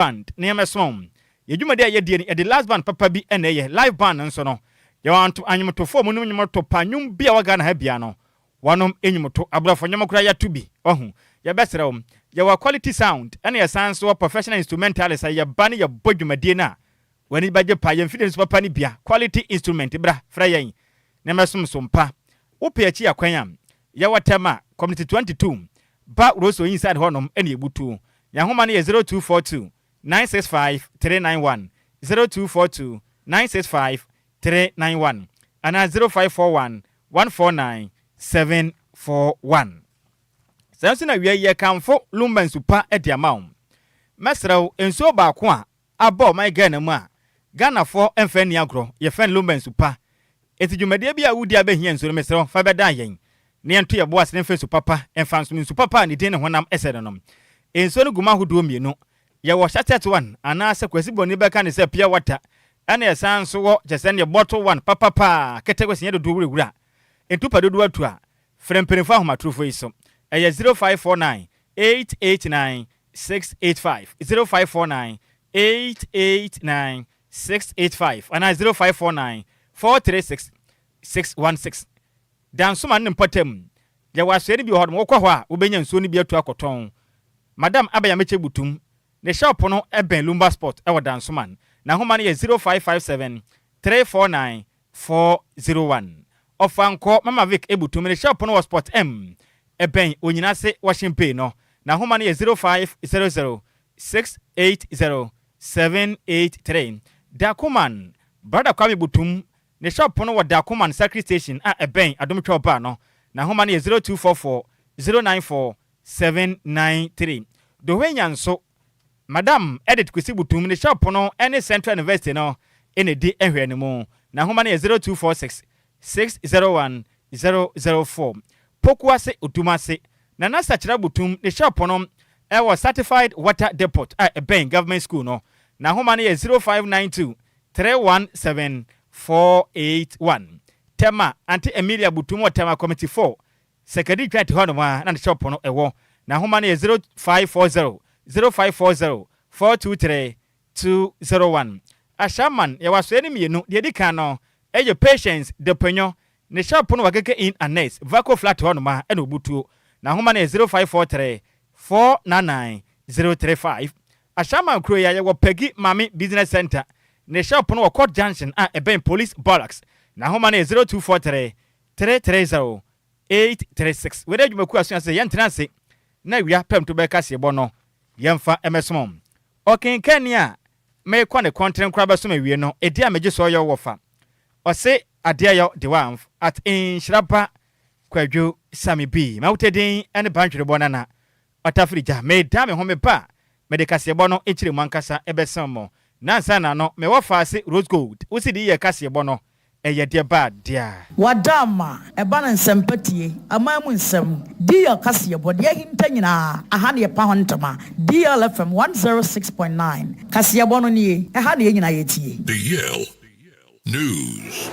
band near small. Ye juma de ye die the last band papa bi ene ye live band nso no. Ye want to anyum to form no nyum to panyum bia wa Ghana ha bia no. Wanom enyum to abrafo nyam kura ya to bi. Ohu. Ye besere ye wa quality sound ene ye sound so professional instrumentalist ye ban ye bodwumadie na. Wani baje pa ye mfide nso papa ni bia quality instrument bra fra yen. Ne mesom sompa. Wo pe achi akwan ye watema community 22 ba roso inside honom ene ebutu. Ya homa ne 0242 965 391 0242 965 391 and 0541 149 741. Sanso na wie ye kanfo Lumba nsupa ediamao. Mesrew enso ba ko a abo my Ghana mu a Ghana for emfa ni agro ye fen Lumba nsupa. Etidwumade bia wudi abehia nso mesrew fa beda yen. Ne ento ye boas ne fesu papa emfa nsu papa ne din ne honam esedenom. Enso no guma hodo mienu. Ye wo shatet one anase kwasi boni beka ne se pia water ana ye san so wo jese ne bottle one papa kete kwasi ye do wura entupa do atu a frempenfo ahomatrofo iso eye 0549 889 685 0549 889 685 ana 0549 436 616 dan so man mpotem ye wasere bi hodom wokọ ho a obenya nsuo ni bi atu akoton madam abaya meche butum ne shop no eben Lumba Sport e wadansoman na homa ne 0557 349 401 ofanko mama Vic ebutum ne shop no sport m eben onyinase washington no na homa ne 0500 680 783 Dakuman brother Kwame butum ne shop no Dakuman Sacred Station a eben adomtwa oba no na homa ne 0244 094 793 do wenyanso Madam edit kwesi butum ne shop no any Central University no ene di ehwe ne mu na homa ne 0246 601 004 pokuase utumase na nasa kira butum ne shop no e was certified water depot a ben government school no na homa ne 0592 317 481 tema anti Emilia butum tema committee 4 secondary grant hono ma na shop no ewo na homa ne 0540 0540 423 201 Ashaman ya waseni mienu de dika no eje patience de penyo ne shop no wakeke in anes vaco flat hono ma eno butuo na homa ne 0543 499 035 Ashaman kro ya wo Peggy Mami Business Center ne shop no Court Junction a eben police barracks na homa ne 0243 330 836 wede djumaku aso se yentenase na wia pem to be kase bono yemfa emesomom okenkania me kwa ne kontren kra beso mawie no edi ameje so yo wofa ose ade yo de wamf at Nhyiraba Kwadwo Sammy B mautedin ene banjere bonana otafrija me da me home pa me de kase bono ekire mankasa ebesomo nansa na no me wofa ase rose gold usidi ye kase bono eye de ba dia wadama eba na nsempatie amamu nsem dia kase bode ye hinta nyina aha ne pa hontama DLFM 106.9 kase bono nie aha ne nyina yetie DL News.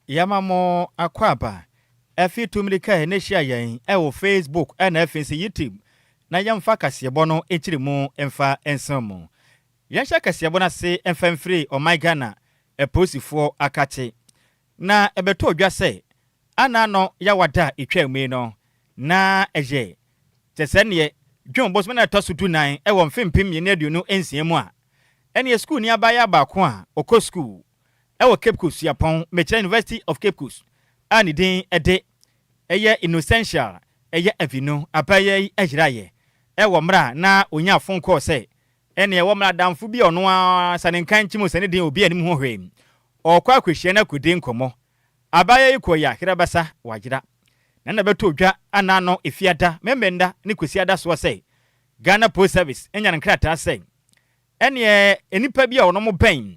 Yamamo akwaba efi tumrika ne hia yen e Facebook and efinsi YouTube na yamfa kasebo no ekirimu emfa ensomo yahya kasebo na se emfa free o my Ghana eposifo akate na ebeto odwa se ana no yawada etwame no na eje tesene John Bosman na tosutu nan e wo mfempem ye na aduonu ensiemu a ene school ni abaya ba ko a okọ school ewo Cape Coast Yapon Mechira University of Cape Coast ani din ede eye innocential eye avino abaye ehiraye ewo mra na onya fonko se ene ewo mra damfu bi ono a sanenkan chimo sane din obi anim ho hwem okwa akwehie na kudi nkomo abaye ikoya hirabasa wagira na beto odwa anano efiada memenda ne kwesiada so se Ghana Post Service enya nkrata se ene enipa bi a ono mo ben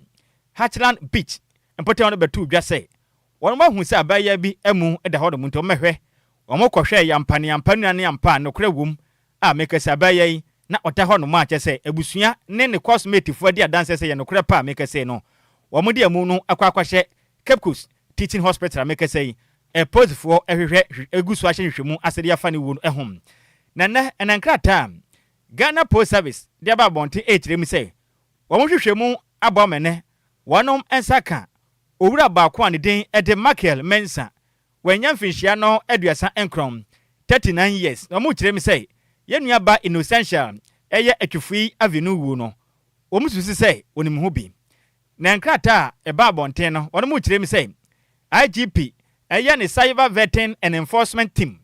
Hatchland Beach empote ono beto odwa se wono mahu se abaye bi emu eda hodo munto mehwe omo kohwe yampane yampanu ne yampa no kra wom a mekasa abaye na ɔta hɔ no ma kyɛ sɛ abusua ne ne cosmate fo di adanse sɛ yɛ no kora pa make sɛ no wɔn di amu no akwakwahye Cape Coast Teaching Hospital make sɛ post fo ehwehwɛ egusu ahye hwehwɛmu asɛde afa ne wuo no ɛhom na na enankrata Ghana Post Service de aba bonte ekyirem sɛ wɔn hwehwɛmu abɔ mene wɔnom ensaka owura baako an den de Michael Mensa wanya mfinhia no aduasa enkrom 39 years wɔn kyerem sɛ yenua ba Innocential eye atwufui avenue wuo no wɔn susu sɛ onim ho bi na nkrata eba bonte no wɔn kyerem sɛ IGP eye ne cyber vetting and enforcement team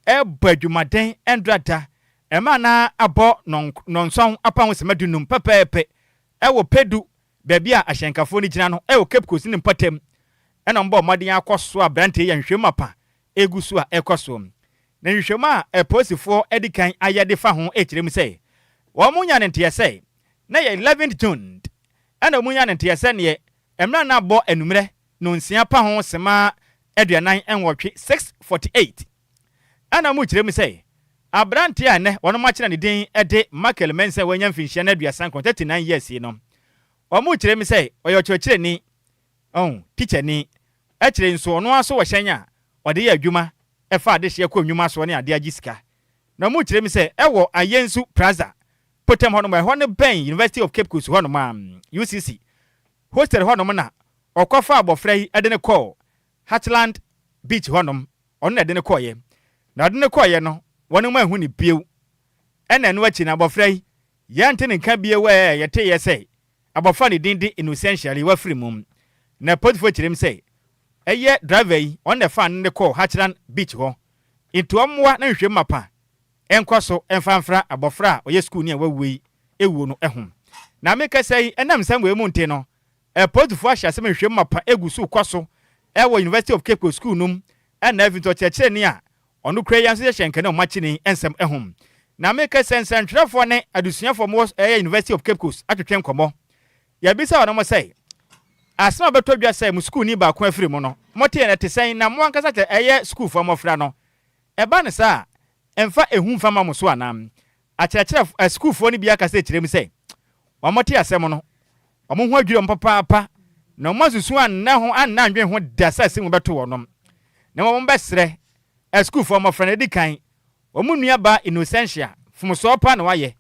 badwumaden endrata ema na abo nonson apa ho semadunum pepepe wo pedu baabi a ahyenkafo ni gyina no wo Cape Coast ni mpatam ena mbo modern akoso abrante ya nhwem apa egusu a ekoso na nhwem a posifo edikan ayede fa ho ekirem sei wo munya ne ntiyese na ye 11th June ena munya ne ntiyese ne emra na abo enumre no nsia pa ho sema aduanan enwotwe 648 ena mu kirem sei abrante a ne wono ma kira ne din ede Michael Mensa wanya mfinhia na aduasan 39 years no omu kirem sei oyo chochire ni teacher ni akire nso ono aso wo hyanya ode ya adwuma efa ade hye kwa nnwuma so ne ade agisika na omu kirem sei ewo ayensu plaza potem hono ma hono ben University of Cape Coast hono ma UCC hostel hono na okofa abofra yi ade ne call Heartland Beach hono ono ade ne call ye na ade ne call ye no wono ma hu ni biew ena no achi na abofra yi yante ne nka bie we yete ye sei abofra ne dindi Innocentially wa free mum na potifo kirem sei eye driver yi on the fan ne call Heartland Beach ho into amwa na hwem mapa enkoso emfanfra abofra oye school ni awawei ewuo no ehum na meka sei enam sam we mu nte no potifo ahya sem hwem mapa egusu kwaso ewo University of Cape Coast school num ena evento chekire ni a onu kura yanso ye hyenke na o machine ensem ehum na meka sei nsentwerefo ne adusuafo mo University of Cape Coast atwetwen komo ya bisa wono mo sei asema beto dwa sei mu school ni ba ko afiri mo no mote na te sei na mo ankasa te school fo mo fra no eba ne sa emfa ehum fama mo so anam akyerɛkyerɛ school fo ni bia ka sei kyerem sei wa mote asem no omo ho adwire mpapa na mo susu anna ho anna ndwen ho dasa sei mo beto wonom na mo mbɛsrɛ school fo mo fra na dikan omo nua ba Innocential fumso pa na waye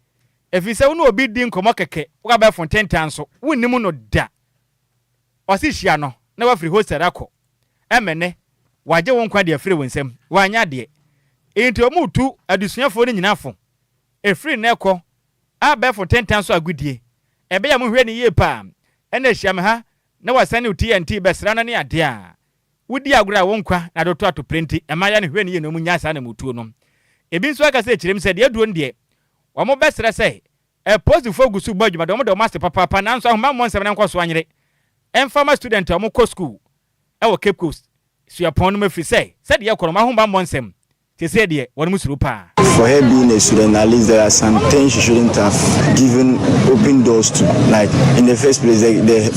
efise wo no obi di nkomo keke wo ga ba fonten so wonnim no da osihia no na wa free hostel akọ emene waje won kwa de free wonsem wanya de enti omutu adusuafo ni nyinafo free na ekọ aba fonten so agudie ebe ya mo hwe ni ye pa ena hia me ha na wasane TNT besra na ne ade a wudi agura won kwa na doto ato prenti emaya ne hwe ni ye no munya sa na mutuo no ebi nso aka se kirem se de aduo ndie wamo besra se posifo gusu badwuma de mo de master papa na nso ahoma mo nsem na nkoso anyere emfama student omo ko school ewo Cape Coast suapon no mafiri se de yakoro ma homba mo nsem te se de wonu musuru pa. For her being a student, at least there are some things she shouldn't have given open doors to. Like in the first place,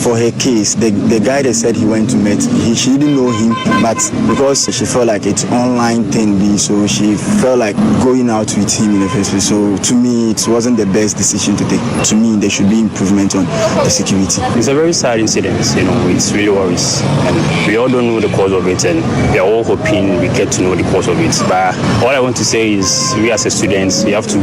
for her case, the guy that said he went to meet, she didn't know him, but because she felt like it's online thing, so she felt like going out with him in the first place. So to me, it wasn't the best decision to take. To me, there should be improvement on the security. It's a very sad incident, it's really worries, and we all don't know the cause of it, and we are all hoping we get to know the cause of it. But all I want to say is, we as students, we have to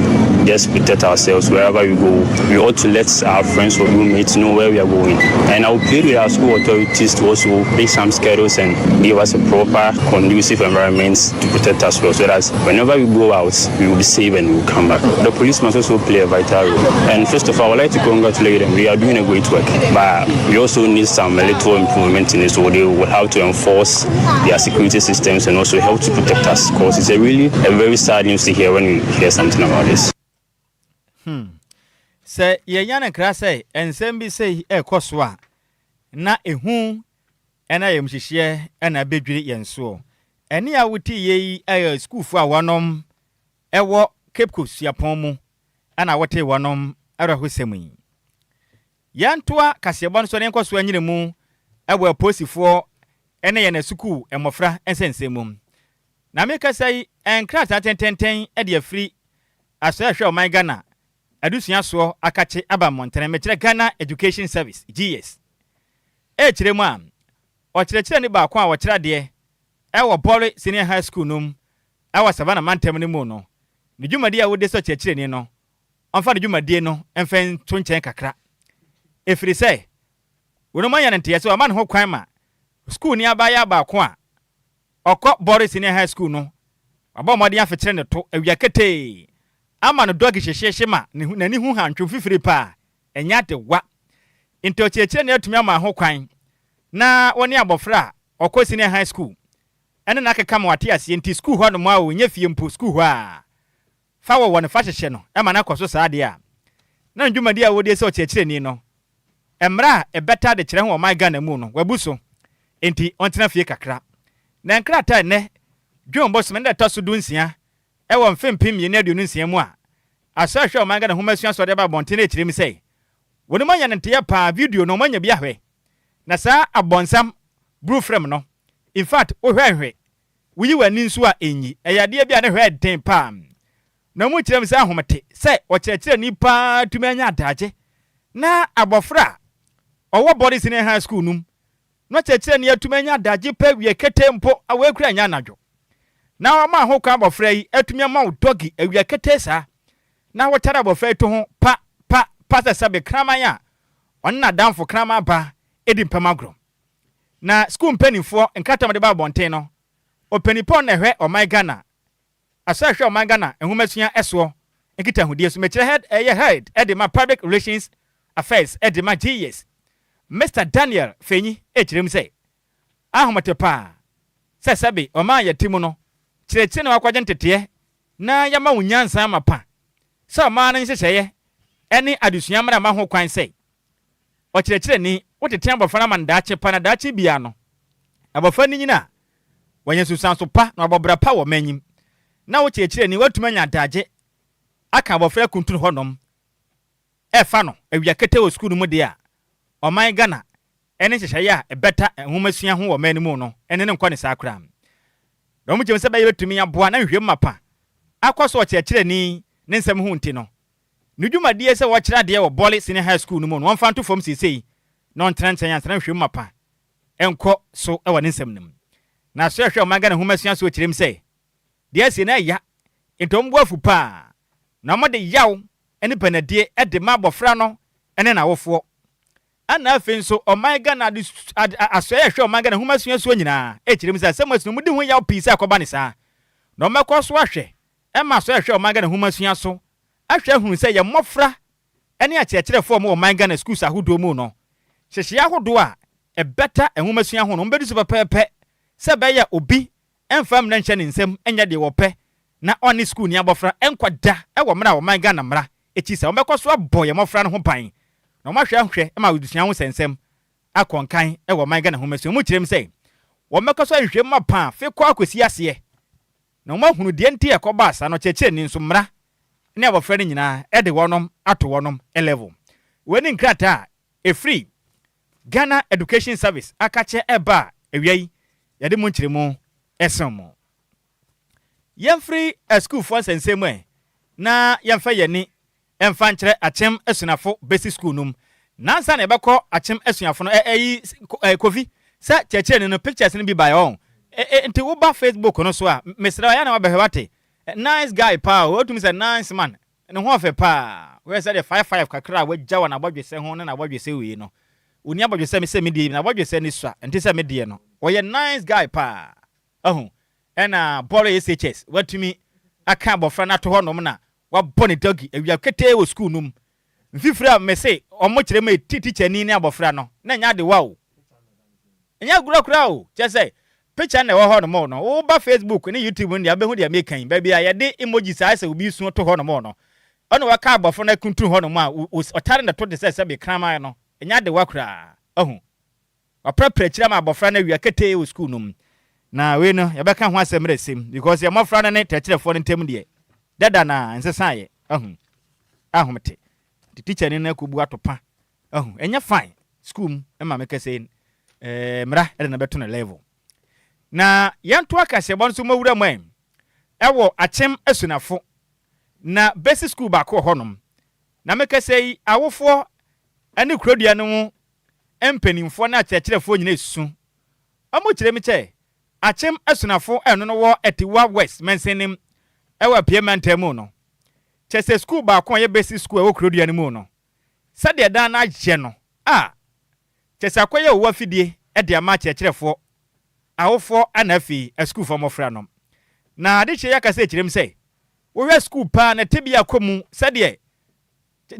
just protect ourselves wherever we go. We ought to let our friends or roommates know where we are going. And I will plead with our school authorities to also make some schedules and give us a proper, conducive environment to protect us well, so that whenever we go out, we will be safe and we will come back. The police must also play a vital role. And first of all, I would like to congratulate them. They are doing a great work. But we also need some little improvement in it, so they will have to enforce their security systems and also help to protect us, because it's a very sad news to hear when we hear something about this. Say ye yana kra say ensem bi say ekoswa na ehu ena yemhihye ena bedwiri yenso ene a wuti ye school fu a wonom ewo Cape Coast yapon mu ana wote wonom arahosemi yantoa kasebon so ne nkoso anyire mu ewo posifo ene ye na school emofra ensensemum na meka say enkra ta tententen e de afri aso ahwe o man Ghana adusua so akache aba montene mekire Ghana Education Service GS kire mu a o kire ni ba kwa wo kire de wo Bole Senior High School num wo Savannah mantem ni mu no ne dwumadi a wo de so kire ni no onfa ne dwumadi no emfen to nchen kakra efiri se wono manya nte so ama ne ho kwan ma school ni abaya ba kwa okọ Bole Senior High School no aba mọde afekyere ne to awia kete ama no dog hyehyehye ma nani hu hantwo fifiri pa enya de wa into chekere ne atumi ama ho kwan na woni abofra okọ Senior High School ene na keka ma wate ase nti school ho no ma wo nya fie mpo school ho a fa wo ne fa hyehye no ema na koso saade a na ndwumadi a wodi se o chekere ni no emra e beta de kire ho my Ghana mu no wabuso enti ontena fie kakra na nkrata ne John Boss men da taso dunsia e won fempim ye na aduonu nsia mu a asahwe o manga na homasua so de ba bontene ekire mi sei woni manya ne nte pa video no manya bia hwe na saa abonsam blue frame no in fact o hwehwe wuyi wani nso a enyi eyade bia ne hwe den pa na mu kire mi saa homete sei o kire ni pa tumi anya adaje na abofra owo Bole Senior High School num no kire ni atumi anya adaje pa wie kete mpo awekura anya anadwo na wa ma ho kwa abofra yi atumi ma dogi awia kete sa na wotara abofra to ho pa sabe kraman ya onna danfo kraman ba edi mpamagro na school mpanifo nkatam de ba bonten no opanipon na hwe o my Ghana asa hwe o my Ghana enhumasua eso nkita hudie so mekire head edi ma public relations affairs edi ma GS Mr Daniel Fenyi ekirem say ahomate pa sabe o ma yatimu no kire na wakwaje ntete na yama wunyansa amapa sa ma na nhyehyeye ene adusua mara ma ho kwan sei o kire ni wotete abofana mandache pa na dache bia no abofan ni nyina wanya susan so pa na abobra pa wo manyim na wo kire ni watumanya daje aka abofra kuntun honom fa no awia kete wo school mu de a o my Ghana ene nhyehyeye a ebeta enhomasua ho wo manimu no ene ne nkwane sakra na mu kyemse baye betumi aboa na hwem mapa akwaso o kire ni ne nsem hu nti no nudwumadie se wo kire de wo Bole Senior High School no mu no won fanto fom sesei no ntrenchen yansana hwem mapa enko so e wo ne nsem nim na so hwe o manga na homasua so kirem se de ase na ya entombo afu pa na mo de yaw ene panadie e de ma abofra no ene na wofo ana afen so o manga na aso hwe o manga na homasua so nyina e kirem se asem mu de hu yaw pisa akoba ne sa na o mekọ so ahwe e ma so hwe o manga na homasua so ahwe hu se ye mofra ene a kire mo o manga na schools ahodo mu no hyehye ahodo a e beta enhomasua ho no mbedu so pepepe se be ya obi enfam na nhye ne nsem enya de wope na oni school ni abofra enkwada e wo mra wo manga na mra echi se o mekọ so aboy ye mofra no ho pan na o ma hwe e ma udusua ho sensem akonkan e wo manga na homasua mu kirem se wo mekọ so hwe ma pan fe kwa akosi ase na o ma hunu de nti ekoba asa no cheche ni nso mra ne abofra ni nyina e de wonom ato wonom level weni nkrata e free Ghana Education Service akache eba ewiai yade mu nkiremu esomo yemfree a school for sensemu na yemfa yeni emfa nkire achem esunafo basic school num nansa na ebekọ achem esunafo no kofi sa cheche no pictures ni bi by on nti wo ba Facebook no so a mesra ya na wabehwate nice guy pa o tumi say nice man ne ho afa pa we say the 55 kakra wa jawa na bodwese ho na bodwese wi no oni abodwese me se medie na bodwese ni so nti se medie no o ye nice guy pa ena Bole SHS watumi aka abofra na to ho no na wa bone dogi awia kete wo school num mfifira me se omo kire me teacher ni ni abofra no na nya de wa o nya gura o che say picture na wo ho no mo no wo ba Facebook ni YouTube ni abehu de amekan ba bia ye de emoji sa se obi su to ho no mo no ono wa ka abofra na kuntu ho no mo a otare na to de se be krama no nya de wa kura wa prepare kire ma abofra na awia kete wo school num na we no ye beka ho asemre sim because ye mofra ne tekirefo ntem de dada na nsesa ye ahomte the teacher ni na kubu atopa enya fine school e ma meka say mra e na beto na level na yanto akase bon so mawura mo ewo achem esunafo na basic school ba ko honom na meka sei awofo ane kurodua no mu empanimfo na akyerɛkyerɛfo nyina esu ɔmo kyerɛ me kyɛ akyem asunafo ɛno no wɔ etiwa west mensenim ɛwɔ piemanta mu no kyɛsɛ school ba ko yɛ basic school ɛwɔ kurodua no mu no sɛdeɛ dan na agye no kyɛsɛ akɔyɛ wo afidie ɛde ama akyerɛkyerɛfo awofo ana afi school fo mofra no na ade kye yaka sɛ kyerɛm sɛ wo hwɛ school pa na tebia kɔmu sɛdeɛ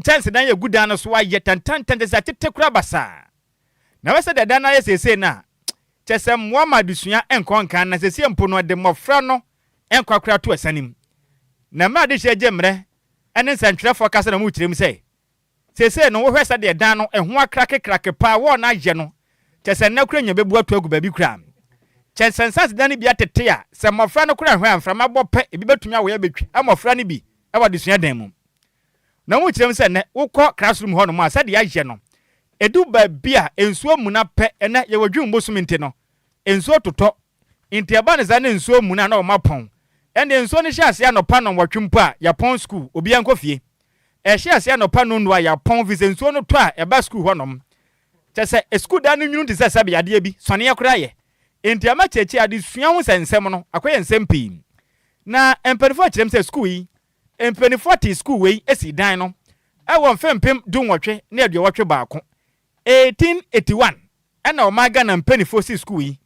chance dan yɛ gudan no so ayɛ tantantan sɛ atete kura basa na wɛsɛ de dan na yɛ sese na kyɛsɛ Muhammad sua enkonkan na sese mpo no de mofra no enkwakura to asanim na ma ade kye gyemrɛ ɛne nsantwerɛfo kasa na mu kyerɛm sɛ sese no wo hwɛ sɛ de dan no ɛho akrake pa wɔ na agye no kyɛsɛ na kura nya bebu atu agu baabi kura kyɛsɛ nsase dan bi atete a sɛ mofra no kura hwɛ amframa bɔ pɛ ebi betumi awɔ yɛ betwi amofra no bi ɛwɔ de sua dan mu na mu kyerɛm sɛ ne wokɔ classroom hɔ no mu a sɛ de agye no edu baabi a ensuo muna pɛ ɛna yɛ wadwum bosum nti no ensuo totɔ nti aba ne za ne ensuo muna na ɔmapɔn ɛne ensuo ne hyɛ ase anɔpa no watwumpo a yapɔn school obi ankɔ fie ɛhyɛ ase anɔpa no no a yapɔn visa ensuo no to a ɛba school hɔ nom kyɛ sɛ school da no nwunu te sɛ sɛbe adeɛ bi sɔne akora yɛ nti ama kyekye ade sua ho sɛnsɛm no akɔyɛ nsɛm pii na emperifo kyerɛm sɛ school yi emperifo te school wei esi dan no ɛwɔ mfempem dunwɔtwe na aduɔwɔtwe baako 1881 ɛna ɔmaga na mpanifo si school yi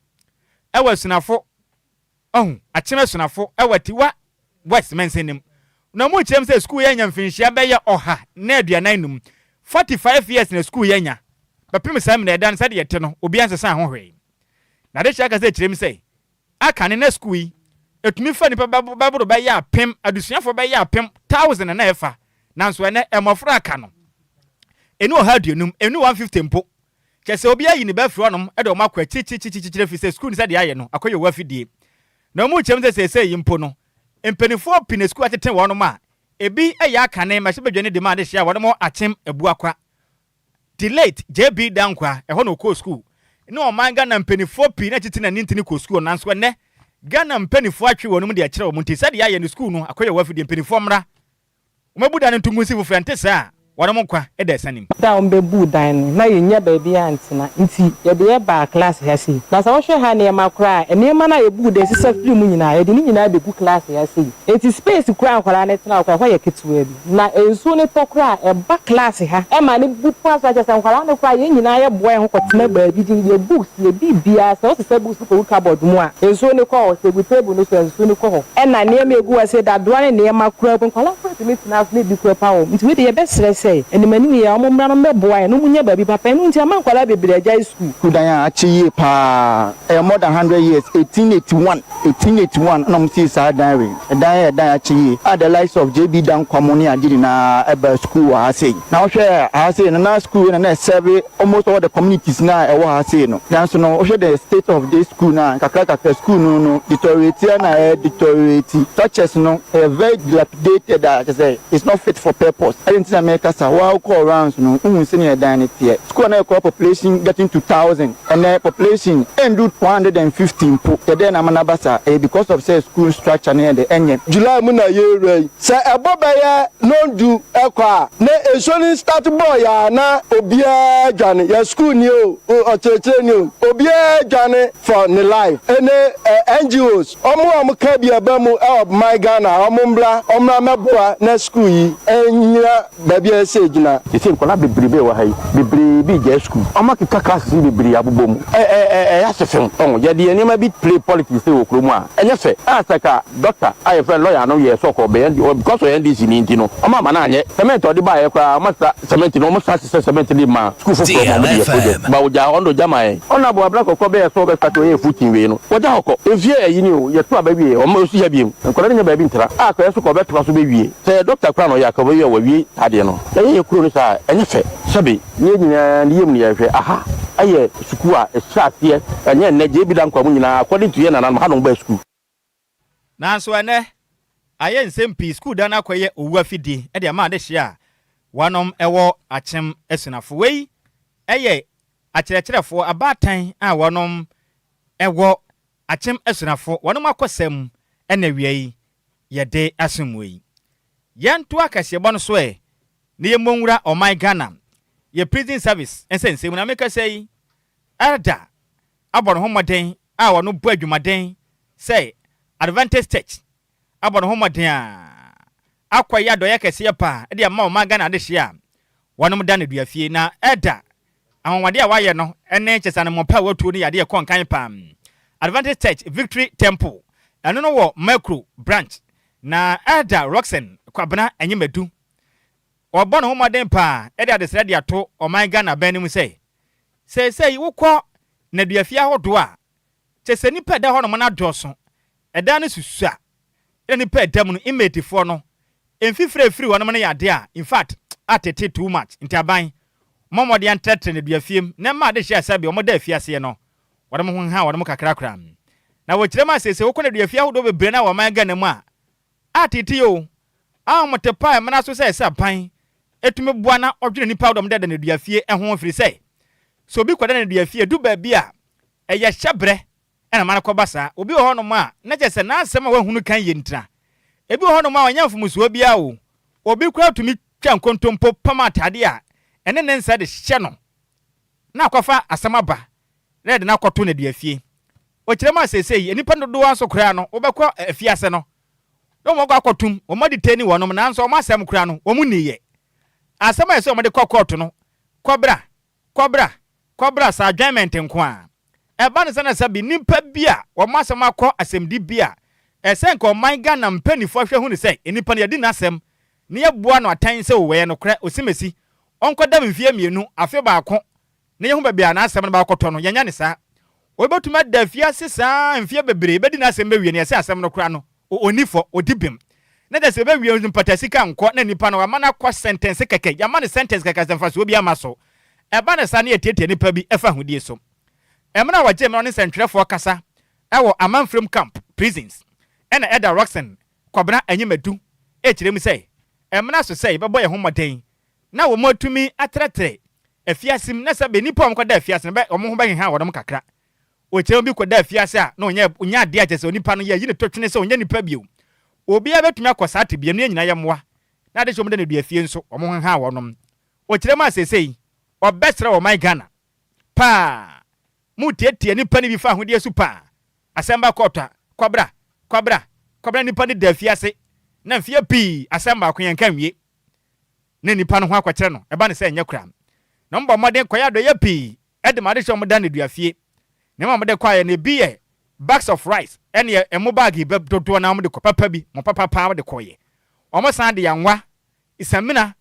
ɛwɔ sunafo akyema sunafo ɛwɔ tiwa west mensenim na mu kyerɛm sɛ school yɛ nya mfinhyia bɛyɛ ɔha na aduanan num 45 years na school yɛ nya bɛpem saa mena ɛdan sɛ de yɛte no obi ansesa ho hwee na de kyerɛ ka sɛ kyerɛm sɛ aka ne na school yi etumi fa nipa baboro bɛyɛ apem adusuafo bɛyɛ apem 1000 na ɛfa nanso ɛnɛ ɛmɔfra aka no enu ɔha aduonum enu 150 mpo kyɛsɛ obi ayi ne bɛfiri ɔnom ɛde ɔmo akɔ kyikyirikyiri fi sɛ school ne sɛ de ayɛ no akɔyɛ wafidie na ɔmo kyerɛm sɛ yi mpo no mpanifo pine school atete wɔnom a ebi ɛyɛ aka ne mahyɛ badwane de ma de hyia wɔnom akyem abuakwa delete JB dankwa ɛhɔ no kɔ school ne ɔman Ghana mpanifo pii na tete na nintini kɔ school nanso ɛnɛ Ghana mpanifo atwe wɔnom de akyerɛ wɔn nti sɛ de ayɛ no school no akɔyɛ wafidie mpanifo mmra ɔmabuda no ntungu si fofo ante saa wɔnom kwa ɛda sanim da ɔmbebu dan no na yenya baabi antina nti yɛde yɛ ba class ya sei na sɛ wɔhwɛ ha ne ma kora ɛnema na yɛbu de sisa firi mu nyinaa yɛde ne nyinaa begu class ya sei enti space kora akwara ne tena akwa hɔ yɛ ketewa bi na ensuo ne tɔ kora ɛba class ha ɛma ne bu pa so akyɛ nkwara ne kora yɛ nyinaa yɛ boa ho kɔtena baabi din yɛ books yɛ bibia sɛ wɔsɛ books ko cupboard mu a ensuo ne kɔ hɔ sɛ gu table no so ensuo ne kɔ hɔ ɛna ne ma egu wɔ sɛ da doa ne ma kora nkwara kora tumi tena ne bi kora pa hɔ nti we de yɛ bɛsrɛ enimani ya omumra no meboa no munya baabi papa no ntia man kwala bebre agya school kudan achi pa more than 100 years 1881 na msi sa dan achi at the likes of JB dan kwamoni agiri na eba school wa say na ohwe say na school na serve almost all the communities na e wa say no dan so no ohwe the state of this school na kakra school no deteriorate na deteriorate touches no very dilapidated that say it's not fit for purpose I didn't America sa wa call around no senior dynasty school na population getting to 1000 and the population ended 115 po then amanabasa because of say school structure near the enye July mu na ye say ebobeya no do ekwa na esoni start boy ya na obia dwane ya school ni o ocheche ni o obia dwane for the life ene NGOs omo ka bia ba mu of my Ghana omo meboa na school yi enya babia say gina ese nkola bebrebe wa hai bebrebe je school omo kika class bebrebe abobom ya sefem on ya de enema bi play politics e okromu a enye fe asaka doctor aye friend lawyer no ye so ko be because of NDC ni ntino omo ma na anye cement odi ba ye kwa masa cement no mo sa cement ni ma school for project ba oja ondo jamae ona bo abla kokko be so be start ye futin we no oja hokko efie ayi ni o ye to abawie omo so ya biem nkola nya ba bi ntira akọ ye so ko be to so be wie se doctor kra no ya ka be wa wie ade no ye kuro no sa enye fe sabe ni nyina ni yem ni ye hwe aha aye school a eshatie enye na je bi da nkwa mu nyina according to ye na ha no ba school nanso ene aye nsem pi school da na akoye owu afidi e de ma de hia wanom ewo achem esunafo wei eye akyerɛkyerɛfo abatan a wanom ewo achem esunafo wanom akosem ena wiei ye de asumwei yento akasiebo no so ne ye monwura o my Ghana ye prison service ensense mu na meka say elder abon homoden a wono bu adwumaden say advantage church abon homoden a akwaya do ye kese pa e de ma o my Ghana de hye a wono da na duafie na elder ahonwade a waye no ene kyesane mo pa watuo ni yade kon kan pam advantage church victory temple eno no wo macro branch na elder Roxen kwabena enyemedu obon homoden pa e de adesre de ato o my Ghana banim say wukọ na duafia hodo a kyese nipa da hono na doso eda ne susu a e nipa edam no imate fo no emfifre free wono no yade a in fact atete too much ntaban momode antetre na duafiem na ma de hia sabe omoda afiase no wono ho ha wono kakrakra na wo kirema sese wukọ na duafia hodo bebre na wo man Ghana mu a atete yo a motepa mena so se ban etume bua na odwene nipa hodo mde na duafie ho firi se so bi kwada na duafie du ba bi a eye hyebre ena mana kobasa obi ho no ma na kyese na asem a wahunu kan ye ntra ebi ho no ma wanyamfo musuo bia o obi kura tumi twa nkontompo pamatade a ene ne nsa de hye no na akwafa asamaba red na akoto na duafie o kirema sesei enipa dodo anso kura no obekọ afiase no no mo gwa akotum o modi teni wonom na anso o ma asem kura no o mu niye asem a ese o modi kokoto no Kobra sa adwament nko a eba ne sana sabi nimpa bia wo masem akọ asemdi bia esen ko man Ghana mpanifo hwe hu ne sei enipa ne yadi nasem ne yeboa no atan se wo we no kra osimesi onko da mfie mienu afi baako ne yehu bia na asem no ba akoto no yanya ne sa obetuma da fia sesa mfie bebre bedi na asem bewie ne ese asem no kra no onifo odibem na da se bewie mpatasika nko na nipa no amana kwa sentence keke yamane sentence keke semfa so obi amaso eba ne sa ne etete nipa bi efa hodie so emna waje me no sentrefo kasa ewo amanfrem camp prisons ena elder Roxen kwabena anyemadu ekirem sei emna so sei bebo ye homoden na wo matumi atretre afiasim na sa be nipa omkoda afiasim be omo ho behen ha wodom kakra o kirem bi koda afiase a na onya ade a kyese onipa no ye yi ne totwene se onya nipa bio obi abetumi akosa ate bia no nyina ye moa na de chomde ne duafie nso omo ho ha wodom o kirem asesei obesra o my Ghana pa mutietie nipa ni bifa hodie su pa asemba kota kwabra nipa ni dafiase na mfie pi asemba akwen kan wie na nipa no ho akwakere no eba ne se enye kura na mbo moden koya do ya pi edemade hwe mo da ne duafie ne ma mode kwaye ne biye bags of rice ene emo bag be dodo na mo de kopapa bi mo papa de koye omo san de yanwa isamina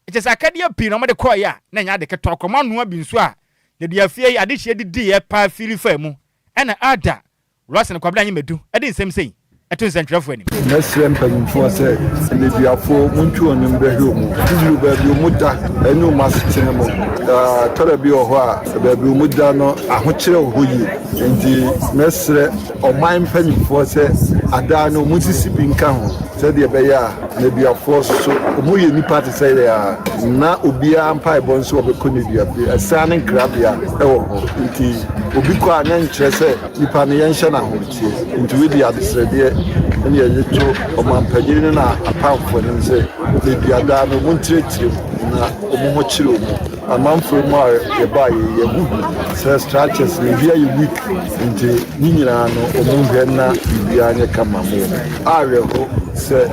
ekesa akadia pi na mo de koye a na nya de ketoko mo no abinsu a de duafie ade hye didi e pa filifa mu ena ada Rosen kwabla nyimedu ade nsem sei eto nsentwefo ani mesrem panyimfo se ne duafo muntu onum behwe mu dizuru ba bi omuda enu masitene mu tore bi oho a ba bi omuda no ahokere ohoyi enti mesre oman panyimfo se ada no musisi bi nka ho se de be ya ne duafo so omoye nipa te se ya na obia ampa ebonso obekọ ne duafo asane krabia ewo ho enti obi ko anya nkyere se nipa ne yenhye na hotie enti we di adesrede ene yeto omampanyiri na apamfo ne nse de biada no montiretire na omo chire omo amamfo mu a ye ba ye gugu se structures ne bia ye week nti nyina no omo hwe na bia anye kama mo awe ho se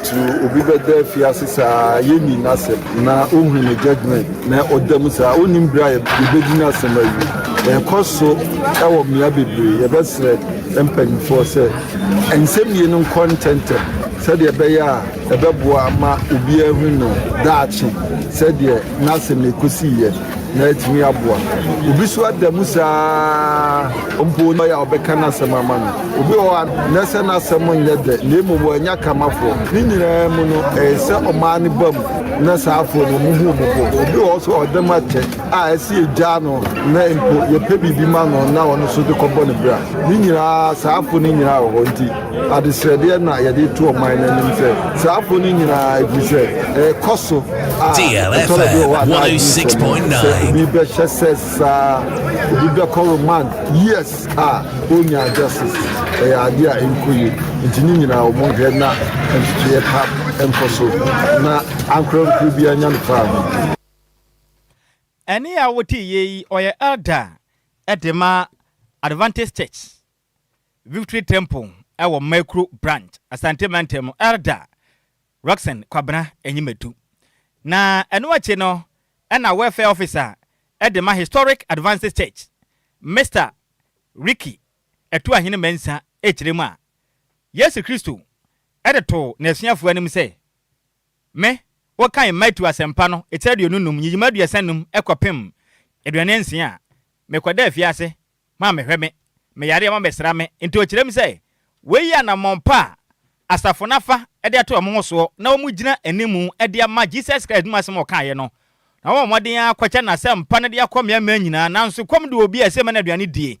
to obi beda fiase sa yemi nase na ohun ne judgment na odam sa onim bra ye bedi na samayi ekoso ewo mia bebre ye besre empanyfo se ensemi no content said the beya ebeboa ma obi ahu no daachi said the nase me kusi ye na etimi aboa obi so adamu sa ompo no ya obeka na semama no obi o na se na semo nyede na emu anya kamafo ni nyina mu no se omani bam na saafo no muhu mubo obi o so odamache a esi eja no na empo ye pe bibi ma no na wono so de kobo ne bra ni nyina saafo ni nyina ho nti adesrede na ye de to oman na nim se saafo ni nyina eguse koso DLFM 106.9 we be says we be call man yes onya justice idea Enquiries nyina o mo hwe na ntie pa enkoso na ankro bi anya no fa Any a woti ye or your elder edema Advantage Church Victory Temple our micro branch Asante Mantem elder Roxanne Kwabena enyimetu na eno ache no na welfare officer edema Historic Advantage Church Mr. Ricky etu ahene mensa echiremu a Yesu Kristo edeto na asuafo anim se me wokan maitu asempa no etedio nunum nyimadu asanum ekopem eduane nsia me kwada afiase ma mehweme me yare ma mesra me enti okirem se weyi anamompa asafo nafa ede ato omonso na omu gina animu ede ama Jesus Christ masem okaye no na wo moden akwacha na asempa ne de akomya ma nyina nanso kom de obi asem na aduane die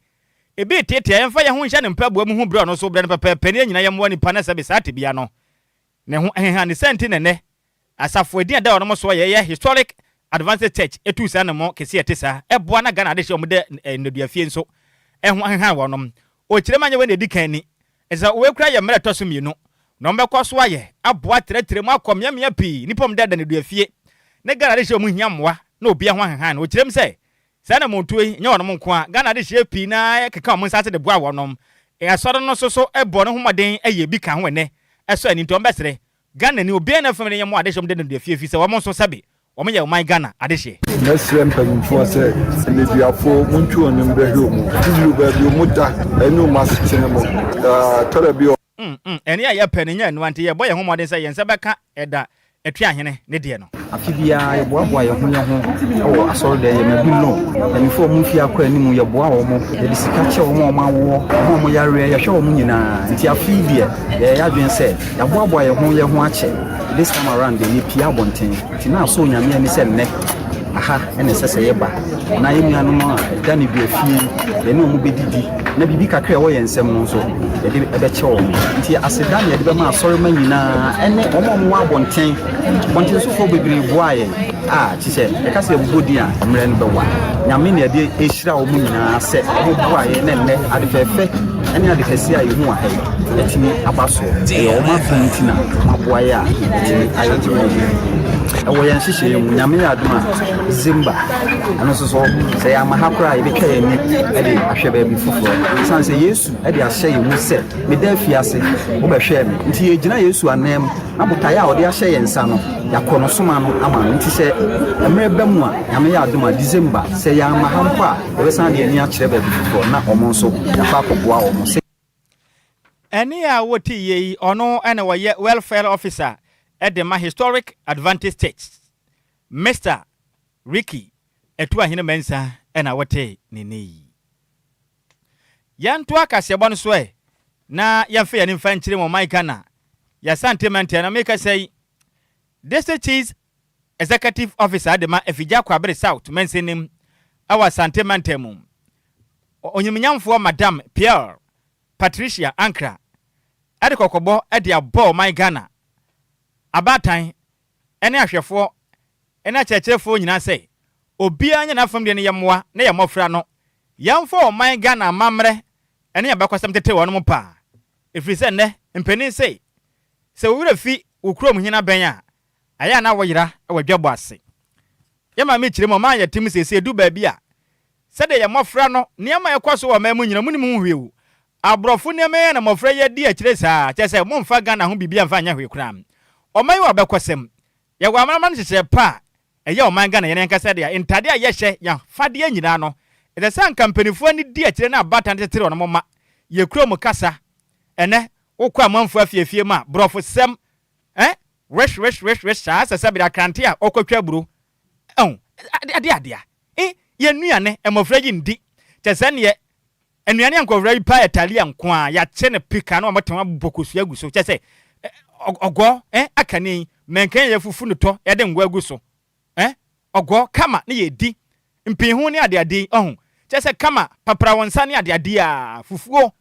ebi tete emfa ye ho nhya ne mpaboa mu hu bro no so bra ne papa pani nyina ye mo ni pa na sabe sa tebia no ne ho ne senti ne asafo edin da ono so ye Historic Advantage Church etu sa na mo kese etesa eboa na Ghana de hye de neduafie nso ho wonom o kiremanya we ne dikan ni eza we kura ye mere toso mienu no mbekọ so aye aboa tretre mu akomyamya pi nipom da neduafie ne Ghana de hye mu hiamwa na obi ho hanhan o kirem se sa na mo tuyi nya wonom nko a Ghana de hye pi na keka mo nsase de boa wonom asoro no so ebo no homaden eye bi ka ho ne eso ani to mbesere Ghana ni obi na family yamo adehom de no afie se wo mo so sabe wo ye my Ghana adehye na srem panyimfo se ne duafo muntwu onim behwe mu diru ba bi mu da enu masitene mo tore bi eni ya pen nya enu ante ye boye homoden se yense beka eda etu ahene ne de no afibia ye boaboa ye ho asoro de ye mabi no eni fo mu fi akwa ni mu ye boa wo mo ye de sika che wo mo mo yare ye hwe wo mu nyina nti afibia ye ya dwen se ya boaboa ye ho ache this time around ye pia bonten ti na so nyame ani se ne aha ene sese ye ba na ye nua no da ne bi afie ye ne mu bedidi na bibi kakra wo ye nsem no so ye de ebe che wo nti aseda ne ye de be ma asoro ma nyina ene omo abonten so fo bebre boaye chi se e ka se bugodi a mre no be wa nyame ne de ehira wo mu nyina se omo boaye ne ade fefe ene ade kese a ye hu a etini abaso e o ma funtina aboaye a etini ayo wo yan hihye ye nyame ya aduma zimba ano so se ya mahakura ye betwa ye ni ade ahwe ba bi fufuro san se Yesu ade ahye ye mu se me da fiase wo be hwe me nti ye gina Yesu anem na botaya a ode ahye ye nsa no yakono soma no ama nti se emre ba mu a nyame ya aduma December se ya mahampa ye san de ni akire ba bi fufuro na omo so ya fa koboa omo se eni a woti ye ono ene wo ye welfare officer edema Historic Advantage Church Mr. Ricky etu ahene mensa ena wote nini yantu akasebo no so na yamfe ya nimfa nkyire mo my Ghana ya sentiment na make say District Chief Executive Officer edema Efija Kwabere South mensenim awa sentiment mu onyemnyamfo Madam Pierre Patricia Ankra ade kokobo ade abo my Ghana abatan ene ahwefo ene achechefo nyina sei obi anya na fam de ne yemwa na yemofra no yamfo oman Ghana mamre ene yabakwasam tete wono pa efiri se ne mpeni sei se wura fi ukrom hina benya aya na woyira e wadwabo ase yema me kiremo ma ya tim sese du ba bi a se de yemofra no niam yakwaso wo mamu nyina munim hu hwewu abrofo ne me na mofra ye di akire saa chese momfa Ghana ho bibia mfa anya hwe kram oman wa bekwasem ya wa amana hyehyɛ pa eye oman Ghana ye nkasa de intade a ye hye ya fade anyina no ede san kampanifo ani di akire na abatan tetere ono moma ye krom kasa ene wokɔ amanfo afiefie ma brofo sem wish sa sabira krante a okotwa buru ade ye nuane emofra yi ndi kyese ne enuane ankofra yi pa Italia nko a ya che ne pika na omotem bokosu aguso kyese ogo akani menkan ye fufu no to ye de ngwa aguso ogo kama ne ye di mpinhu ne ade kyese kama papra wonsa ne ade a fufuo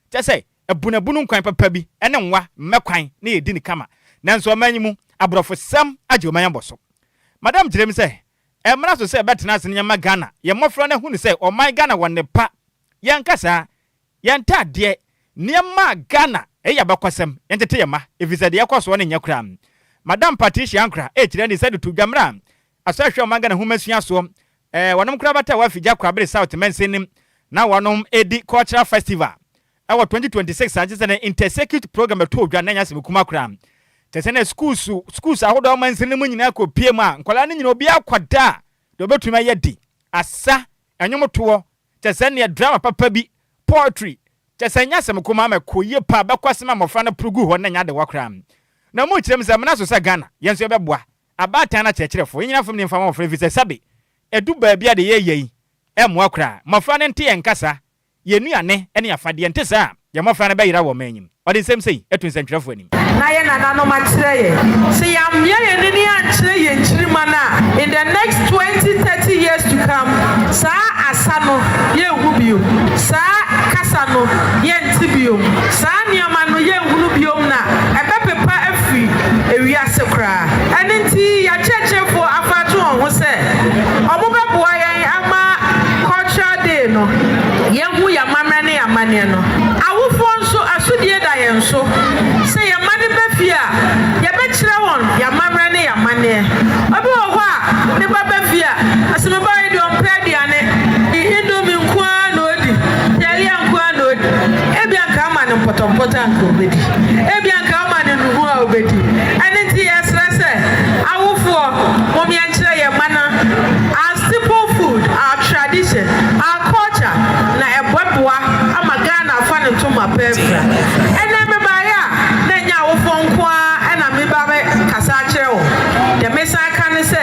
kyese ebunabunu nkwan papa bi ene nwa mmekwan ne ye di ni kama nanso amanyimu abrofo sam age oman boso madam jirem se emra so se betena ase nyama Ghana ye mofra na hu ni se oman Ghana wonne pa ye nkasa ye ntade niema Ghana eya bakwasem yentete yema efisade yakwaso ne nyakra Madam Patricia Ankra kire ni said to dwamra asahwe omanga na humasua so wonom kra bata wa figya kwa bere South Mensenim na wonom edi cultural festival our 2026 agise na intersecute program to dwa na nyase mekuma kra tesene schools ahodo Mensenim nyina ko piem a nkwala ne nyina obi akwada do betuma yedi asa anyomoto tesene drama papa bi poetry tesenya se mekuma makoye pa bakwasema mofra na prugu ho na nyade wakra na mu kirem se mena so sa Ghana yenso yebeboa abatan na checherefo nyina fam ne mfama mofra fi se sabe edu baabia de yeyei emwa kra mofra ne nte enkasa yenuane ene afade ente sa ye mofra ne bayira wo manyim odi nsem sei etu nsentwerefo anim na ye nana no makyere ye se yam ye ne ni ankyere ye nkyirima na in the next 20-30 years to come sa asano ye hubio sa kasano ye ntibio sa niama no ye hubio na ebepepa afi ewiase kra enenti ya chechefo afatu ho se omubeboa ye ama cultural day no ye hu ya mamre ne ya mane no awufo nso asudie da ye nso se ye mane befia ye bekire won ya mamre ne ya mane obi wo ho a ne ba befia aseme ba ye de ompediane indomi nkwa no odi yali nkwa no odi ebia ka ma ne potompota nko obedi ebia ka ma ne nuhu a obedi anenti ye stress awufo mo mi ankyere ye mana our simple food our tradition our culture na ebweboa ama Ghana fa ne to ma pefra ene me ba ya na nya awufo nkwa na me ba be kasa akere wo de me san ka ne se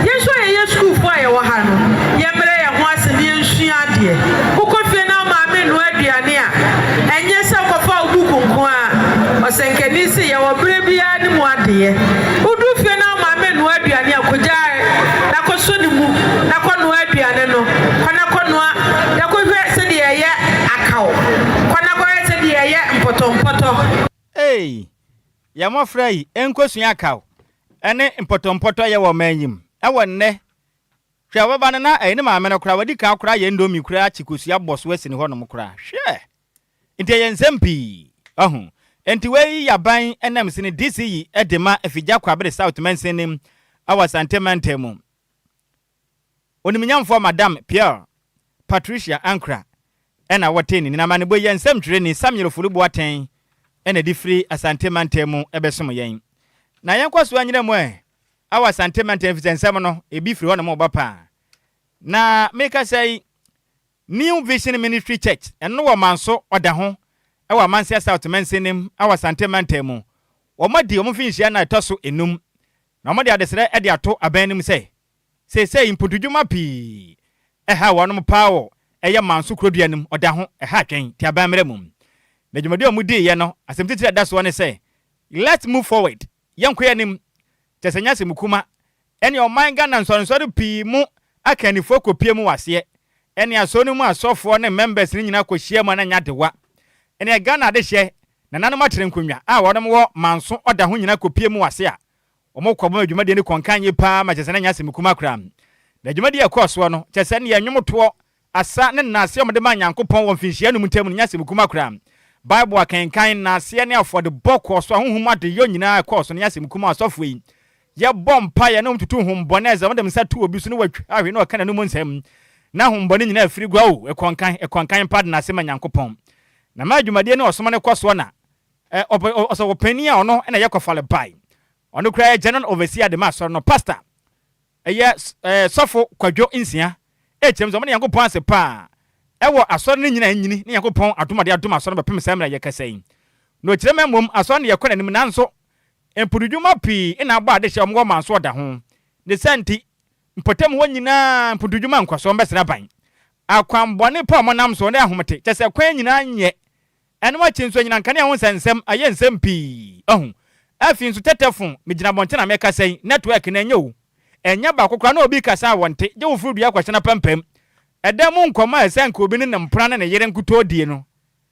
yeso ye school fo ye wo ha no ye mere ye ho ase ne nsua ade ukofie na ma me no aduane a enye se kofa ubuku nko a osenkeni se ye wo bere bia ne mu ade udu fie na ma me no aduane a koja na koso ne mu na kono aduane no kona kono da ko hwe se de ye akawo kona ko se de ye mpotompoto ya mofra yi enkosua akawo ene mpotompoto ye wo manyim ewonne hwe baba na ene maame no kra wadi ka kra ye ndomi kra chikosua boso wesini ho no mkra hwe nti ye nsempi enti wei yaban enam sine DCE edema afigya kwa bere South Mensenim awasante mantemu oniminyamfo Madam Patricia Ankra ena woteni ni na manebo ye nsem twere ni Samuel Fulubu aten ena difri asante mantemu ebesom yen na yenkwaso anyere mo awasante mantemu fitsensem no ebifri ho no mo bapa na make say New Vision Ministry Church eno wo manso oda ho ewa mansia South Mensenim awasante mantemu wo madi wo mfinhia na etoso enum na mo de adesere e de ato abanim say imputujuma pi eha wonom paawo eye manso kroduanim oda ho eha twen ti abamre mum na dwumadi omudi ye no asemtitire da so ne say let's move forward yenkoyanim tesenya semukuma ene oman Ghana nsonsori pi mu akanifo kopie mu wase ene asonu mu asofo ne members ni nyina kohia mu na nyadewa ene Ghana de hye na nanom atere nkonwa a wonom wo manso oda ho nyina kopie mu wase a omokwabo adwumadi ne konkanye pa ma chesena nya semukuma kra na adwumadi ekoso no chesena ye nwomoto asa ne nase omde ma Nyankopɔn wo mfinhia no mutam nya semukuma kra Bible akenkan na se ne afode bokɔ so ahohum ade yo nyina ekoso nya semukuma asofo yi ye bompa ye no mtutu humboneza wondem satu obi so ne watwa ahwe no kana no monsam na humbone nyina afiri gwa o ekonkan pad na se ma Nyankopɔn na ma adwumadi ne osoma ne kɔso na oso opani a ono na yakɔfale bai ono kra general overseer de ma so no pastor sofo Kwadwo nsia echem zo mo Nyankopɔn ase pa ewo asɔre ne nyina nyini ne Nyankopɔn adomade adom asɔre bepem samra ye kasai no kirema mom asɔre ne yakɔ nanim nanso empudujuma pi ina agba ade hye omwo manso da ho ne santi mpotem ho nyina empudujuma nkwaso mbesra ban akwambone pa monam so ne ahomete kyese kwan nyina nye ene ma chinso nyina nkane ho nsensem aye nsem pi afi nso tetefon megyina bonte na meka sai network na enye o enya ba kokora na obi kasa wonte je wo fudu yakwa na pampam edem nkoma esenka obi ne mpra na yere nkuto die no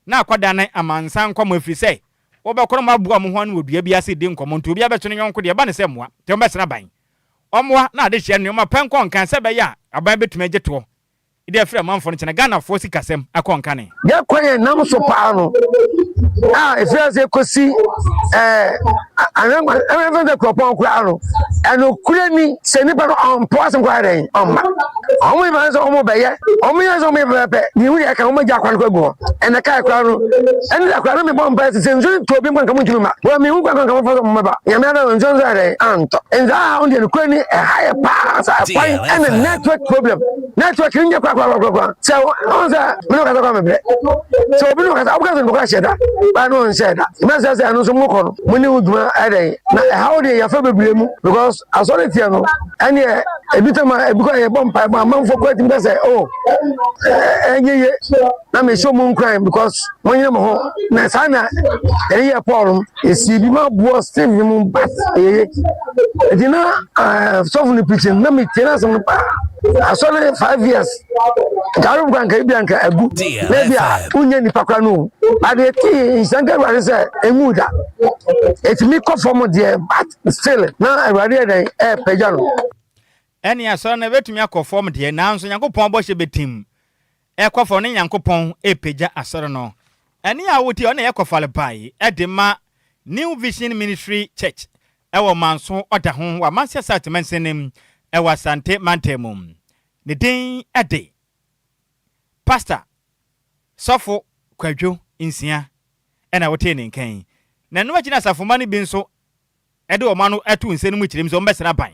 na akwada na amansa nkoma afiri sai obekoro mabuo mo ho na odua bi ase di nkomo nto obi abeto ne yonko de ba ne semwa te mbesra ban omwa na ade hye ne ma pankon kan se be ya aban betuma geto ide frɛ manfo no kyena Ghana fo sikasɛm akɔnkane ya kwaye nam so paa no if you say kosi anama the kropon kwa no eno kure ni se ni pa no on pause kwa den on ma omo iban so omo beye omo yan so omo bebe ni hu ya ka omo ja kwa no kwagu ene kai kwa no ene da kwa no me bon pa se nso to bi kwa ka mo juma bo me hu kwa ka mo fa mo ba ya me na nso so den anto enza on de kure ni high pass kwa ene network problem network ni kwa so on za me no ka kwa me bre so bi no ka abuka so kwa sheda ba no said that imagine say anu so mo kono mo ni uduma eden na how dey ya fa bebre mu because authority no ene ebitama ebiko ye bomb pipe amamfo kwati mbe say oh enye na me show mo crime because mo nyem ho na sana eye Paul esi bi ma bo Steve mu bat eye edina so fun preaching na me tena so pa asole 5 years garu gwanka ibianka agu maybe unye ni pakwa no ade ti sanga wale say emuda etimi ko form there but still na aware den pejano eni asoro na betumi akɔfɔm de nanso Nyankopɔn bɔ hye betim ekɔfɔ ne Nyankopɔn epeja asoro no eni awoti ona ekɔfale bai edema New Vision Ministry Church ewo manso oda ho wa mansia satmensenem ewa sante mantemum ne din ade pastor Sofo Kwadwo Nsia ena wote ne nkan na no agina safoma ne bi nso ede o ma no atu nsenu mu kirim so mbesena ban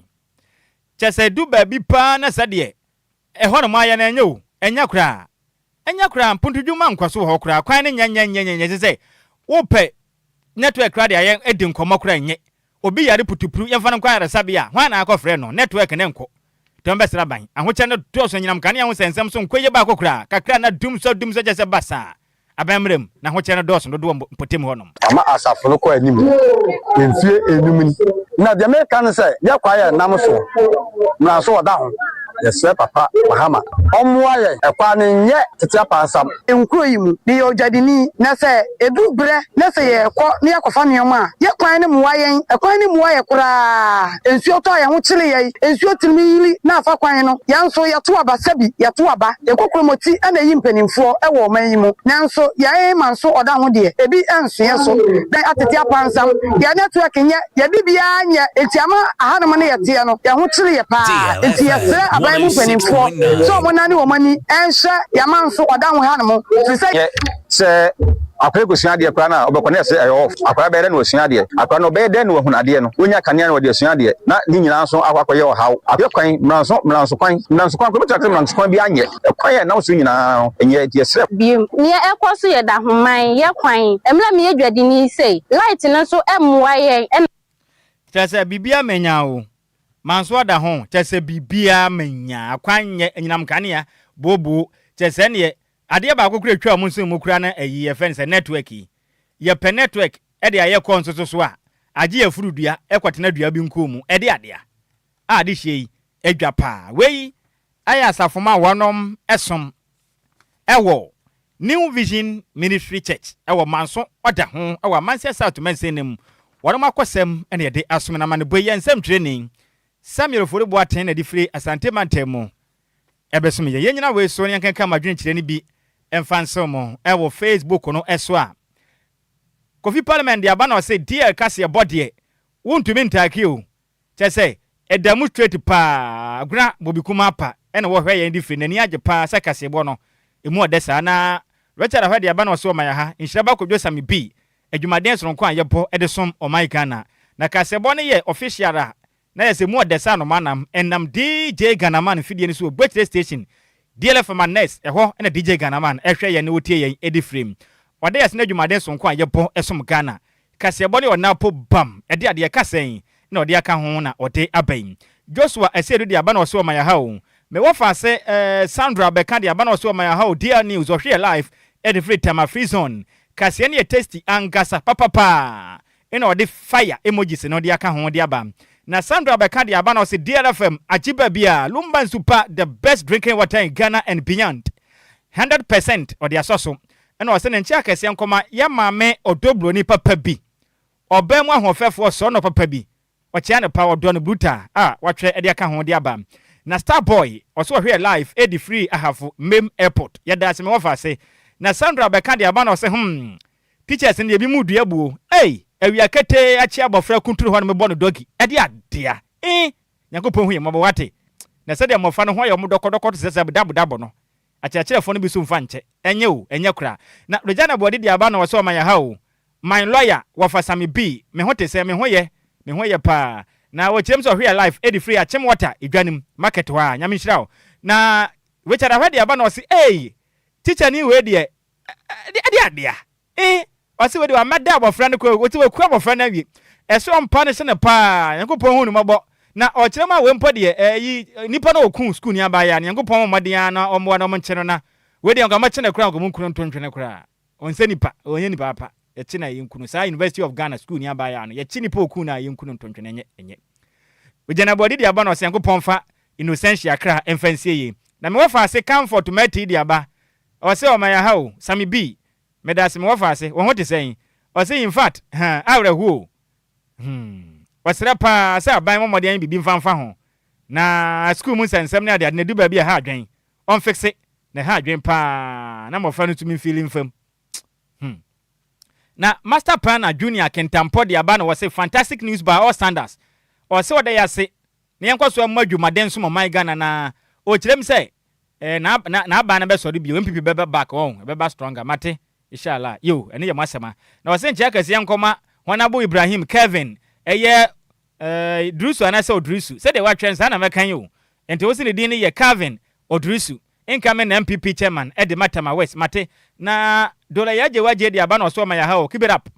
chese du ba bi pa na sade ho no ma ya na enyo enya kura mpuntudwuma nkwaso ho kura kwan ne nyanya se wo pe network radio ayen edi nkomo kura nye obi yare putupuru yemfa no kwan resabia hwan na akɔfrɛ no network ne nko tombesera ban ahokyɛ no toso nyinam kane ho sensem so nkoye ba akɔkura kakra na dum so jese basa abamrem na ahokyɛ no doso do mpotem ho nom ama asafo no kɔ anim emfie enum ni na de me kan sɛ ya kwaye nam so na so oda ho yes papa mahama omoaye ekwa ne nye tete apasam enkuroyimu ni ojadini na se edubre na se ye kɔ ne yakɔfa neoma ye kwan ne muayen ekwan ne muaye kura ensuo to aye ho kyele ye ensuo tirimi yili na afa kwan no yanso ye to aba sabi ye to aba ekokromoti ana yi mpanimfo ewo man yi mu nanso ye manso oda ho de ebi ensoye so dan atete apasam ye network nye ye bibia nye etiama ahanum ne ye te no ye ho kyele ye pa enti ye sre so monani wo mani enhye yamanso oda ho hanum se akwa egosua de akwa na obekone se off akwa be de no osua de akwa no be de no hu na de no onya kanea no de osua de na ni nyina so akwa ye ohaw akwa kwan mranso kwan ko betakre mranso kwan bi anye kwan ye na so nyina enye de sre biem ne ekoso ye da homan ye kwan emla me yedwade ni sei light no so emwa ye tese bibia menya o manso da ho tese bibia menya akwanye nyinam kanea bobo tese ne ade ba akokura twa mu nso mu kura na ayi ye fence network ye pe network e de aye ko nso so a age ya furudua ekotena dua bi nkomu e de ade a de hye adwa pa wei aya asafoma wonom esom ewo New Vision Ministry Church ewo manso oda ho ewo manse South Mensenem wonom akosem ene ye de asom na mane boye nsem training Samuel Foribo aten na difre asante mantemu ebesom ye nyina we so ne kankan madwen kire ni bi emfansomo ewo Facebook no eso a Kofi Parliament dia ba na say DL kase body wontumi ntaki o chese edamu straight pa aguna bobikuma apa ene wo hwe ye difre nani age pa sakase bo no emu odesa na Richard ahwe dia ba na so maya ha Nhyiraba Kwadwo Sammy B adwumaden so nko ayebo edesom Omaikana na kase bo ne ye official a na yese mu odesa no manam enam DJ Ghanaman fidie ni so birthday station DLFM Nest eho na DJ Ghanaman ehwe ye ne wotie ye edifrem wade yese na dwumaden so nko ayebo esom Ghana kase bo ne ona po bam ede ade kasen na ode aka ho na ode aban Joshua esedu de aba na so maya ha o me wo fa se Sandra Beka de aba na so maya ha o dear news o share live edifrem time free zone kase ne tasty angasa papa ina ode fire emojis na ode aka ho de aba na Sandra Beka de aba na so DLFM ajiba bia Lumba super the best drinking water in Ghana and beyond 100% ode asoso ena o se ne nchia kase nkoma ya maame odoblo ni papa bi obemu ahofefo so no papa bi o chia ne pa odo no bruta watwe ede aka ho de aba na star boy also here live edi free ahafo mem airport yada se me wofa se na Sandra beka de aba na se teachers ne bi mu dua buo awia kete achi abofra kunturu ho na me bo no dogi ade adea Nyankopɔn hu ye mo wate na se de mofa no ho ye mo dokodoko to se dabo no achiachirefo no bi so mfa nche enye kura na Regina body de aba na so ma ya ha o my lawyer wofa Sammy B me ho te se me ho ye pa na wo chem so here life edi free achem water edwanim market wa nyame hira o na Richard ahwede aba na o se teacher ni we de adea o se we de amada abofra no ko wo ti we ku abofra na wie eso mpa ne se ne pa Nyankopɔn hu no mabo na o chere ma we mpo de nipa na okun school ni aba ya Nyankopɔn mmɔden na omwa na omnche na we de ngama chene kura ngomu nkunu ntontwene kura onse nipa onye nipa apa ye na yinkunu sa University of Ghana school ni aba ya no ye chi nipa okun na yinkunu ntontwene enye Regina body de aba na o Nyankopɔn fa innocentia kra emfansie yi na me wofa ase comfort mati de aba o se o maya ha o Sammy B me da se me wofa ase wo ho te sen o se in fact awrehu wasra pa sa ban momode bibi mfanfa ho na school mu sensem na de du ba bi ha adwen on fixe na ha adwen pa na mo fa no tumi feeling fam na master plan junior kentampo de aba na wo se fantastic news by all standards o se wode ya se na yankwaso amadwumaden so mo my Ghana na o kirem se na aba na be sori bi MPP be back on be ba stronger mate inshallah yo ene ye masema na wo se nche akase yankoma Honorable Ibrahim Kevin Drusu anase Odrusu said they were trans na mekan yo enti wo se ne din ye Kevin Odrusu incoming MPP chairman at the Matama West mate na dola yaje waje de aba na so ma ya ha o keep it up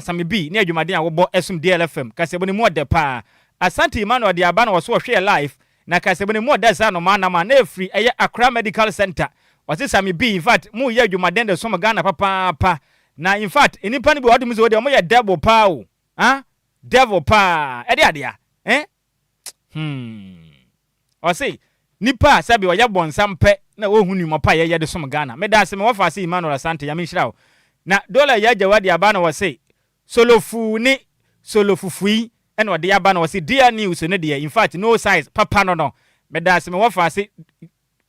Sammy B ne adwumaden a wo bo esum DLFM kasebo ne mu de pa Asante Emmanuel de aba na so hwe live na kasebo ne mu de sa no ma na free Accra Medical Center was Sammy B in fact mu ye adwumaden de so ma Ghana papa na in fact enipa ne bi wadu mu so de mo ye devil pa o devil pa ade adea o say nipa sabi o ye bonsampe na wo hunu mo pa ye de so ma Ghana me da se me wo fa se Emmanuel Asante ya me hira o na dola ya jawadi aba na wo say solofufui ene ode aba na wo say dear news ne de in fact no size papa no me da se me wo fa se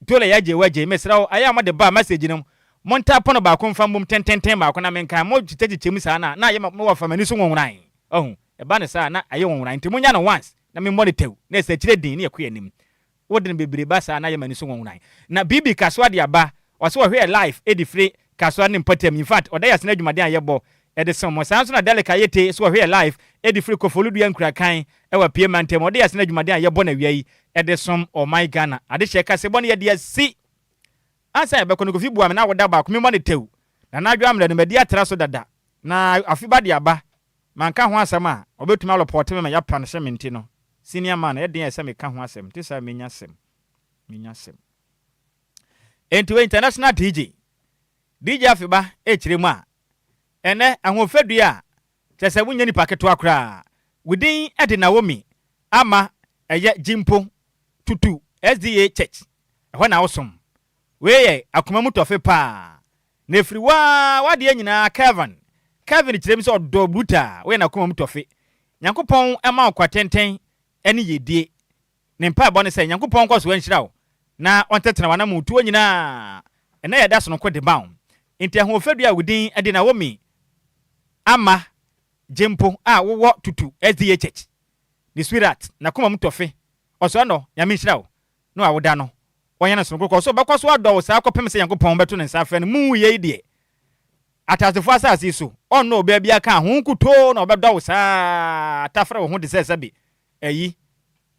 dola ya jawaje me sra o aya mo de ba message no monta pono ba ko mfa mbom tenten ba ko na menkan mo chitegichem sa na ye mo wo fa mani so nwonran e ba ne sa na aye nwonran nti munya no once na me monitor na se kire din ne yakọ anim wodin bebre ba sa na ye mani so nwonran na bibi kaswa de aba o se wo hwe life edi free kaswa ne mpatam in fact oda yasna adwumaden ayebo ede som mo sanso na deleka yete so wo hwe life edi free kofoludu yankura kan e wa pie mantem oda yasna adwumaden ayebo na wiai ede som o my Ghana ade sheka se bone ye de si ansa be kono kofi bua me na woda ba ko me monitor na adwa amle no medi atra so dada na afiba de aba manka ho asem a obetuma report me ya plan se menti no senior man e den ese me ka ho asem ti sa menya asem enti international DJ afiba e kiremu a ene ahofadu a tese wunya ni paketo akra within ede na womi ama eye jimpo tutu SDA church ho na wosom weye akoma mutofe pa na free wa de nyina Kevin kirem so do buta we na akoma mutofe Nyankopɔn ema okwatenten ene yedie ne mpa bɔ ne sɛ Nyankopɔn kɔ so anhyira wo na ontetena wana mutuo nyina ene yeda so no kɔ de bawo enti ahofadu a wudin ade na womi ama jimpo a wo tutu SDA church ni sweetheart na akoma mutofe oso no nyame hyira wo no awoda no wanyana so kokɔ so bakɔ so adɔ wo saa kɔpem sɛ Nyankopɔn beto ne nsa afɛ no mu ye die atasefo asase so ɔno oba bia ka ho kuto na obɛdɔ wo saa atafra wo ho de sɛ bi ayi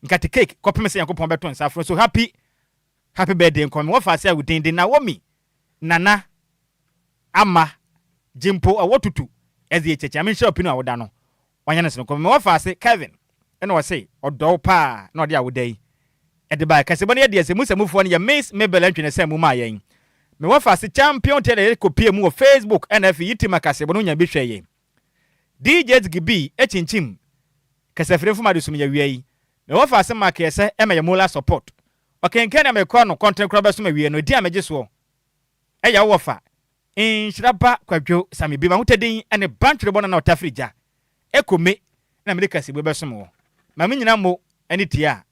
nkate cake kɔpem sɛ Nyankopɔn beto nsa afɛ so happy birthday nkɔm wo fa sɛ wudin na womi nana ama jimpo awotutu ezi echeche ame shop no awoda no wanyana so nkɔm wo fa sɛ Kevin ɛna wo sɛ ɔdɔ pa na ɔde awoda yi ede ba kasebo ne de semusemufo ne ya Miss Mabel antwene se mu ma yen me wa fa se champion tele kopie mu wo Facebook NF yitima kasebo no nya bi hwe yen DJs gibi echinchim kasefre fuma de sum ya wiai me wa fa se mark yese ema ya mola support okenken na me kɔ no content crowd so ma wie no di amege so eya wo fa Nhyiraba Kwadwo Sammy bi ma hotedin ene bantre bona na otafrija ekome na me de kasebo be so mo ma me nyina mo ene tia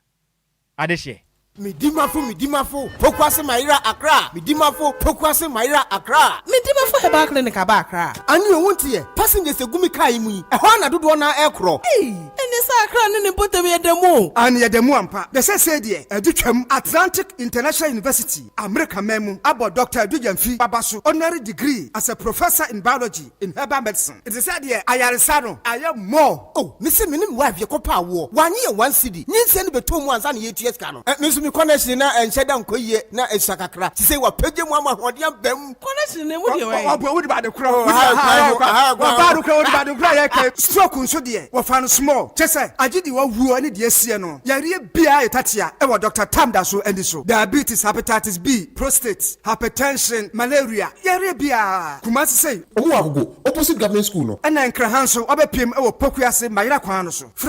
adehye Midimafo, Pokwase Maira Accra, Midimafo, Pokwase Maira Accra, Midimafo Heba Clinic Abakra, and you won't hear passengers a Gumikaimi, a Hana Dudwana Aircro. Hey, and this Accra and put them at the moon. And yet the Muampa, the Sadia, a Duchem, Atlantic International University, America Memo, about Dr. Dujanfi Babasu, honorary degree as a professor in biology in herbal medicine. It is said here, I am more. Oh, Mr. Minim wife, your copa war, 1 year, 1 city, need send the 2 months and 8 years. Miss Connection and shut down Koye, na Sakakra. She say what Peggy Mama, what young Bem connection, what about the crowd? About the cry, stroke so dear, what found small. Just say, I did you who any dear Siano. Yari Bia Tatia, ever Dr. Tamdaso and so. Diabetes, hepatitis B, prostate, hypertension, malaria. Yari Bia. Kumasi say, oh, opposite government school. And then Krahanso, Obe PM, or Pokuase, Maira Kwanoso.